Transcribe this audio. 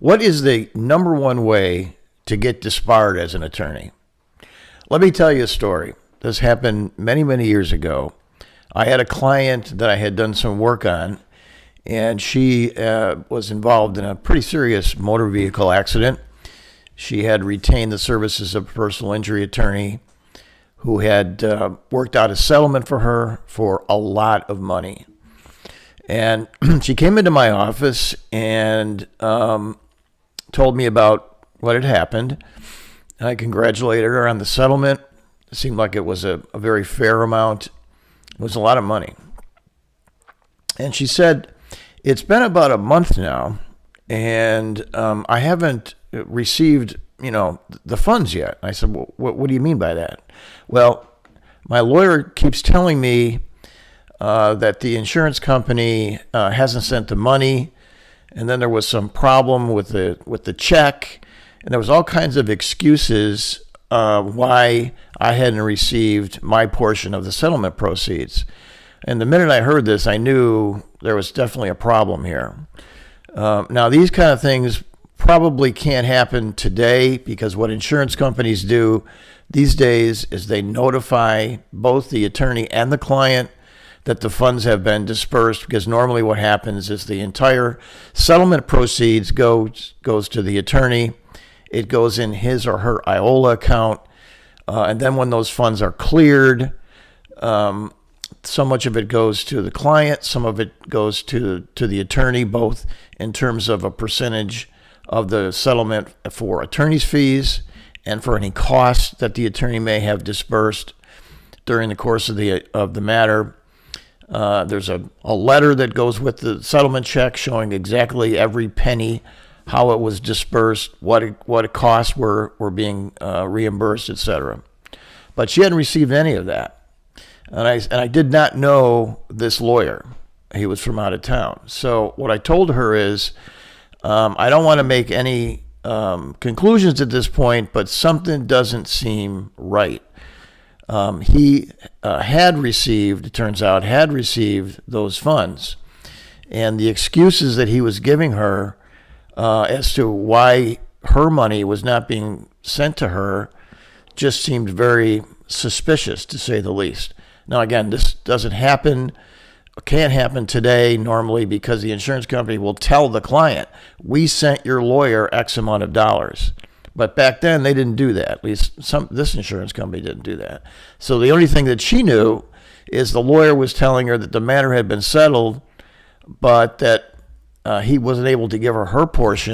What is the number one way to get disbarred as an attorney? Let me tell you a story. This happened many, many years ago. I had a client that I had done some work on, and she was involved in a pretty serious motor vehicle accident. She had retained the services of a personal injury attorney who had worked out a settlement for her for a lot of money. And she came into my office and told me about what had happened. And I congratulated her on the settlement. It seemed like it was a very fair amount. It was a lot of money. And she said, it's been about a month now, and I haven't received, the funds yet. I said, well, what do you mean by that? Well, my lawyer keeps telling me that the insurance company hasn't sent the money, and then there was some problem with the check, and there was all kinds of excuses why I hadn't received my portion of the settlement proceeds. And the minute I heard this, I knew there was definitely a problem here. Now, these kind of things probably can't happen today, because what insurance companies do these days is they notify both the attorney and the client that the funds have been dispersed, because normally what happens is the entire settlement proceeds goes to the attorney. It goes in his or her IOLA account, and then when those funds are cleared, so much of it goes to the client, some of it goes to the attorney, both in terms of a percentage of the settlement for attorney's fees and for any costs that the attorney may have disbursed during the course of the matter. There's a letter that goes with the settlement check showing exactly every penny, how it was dispersed, what costs were being reimbursed, etc. But she hadn't received any of that. And I did not know this lawyer. He was from out of town. So what I told her is, I don't want to make any conclusions at this point, but something doesn't seem right. He it turns out, had received those funds. And the excuses that he was giving her as to why her money was not being sent to her just seemed very suspicious, to say the least. Now, again, this doesn't happen, can't happen today normally, because the insurance company will tell the client, we sent your lawyer X amount of dollars. But back then, they didn't do that. At least this insurance company didn't do that. So the only thing that she knew is the lawyer was telling her that the matter had been settled, but that he wasn't able to give her portion.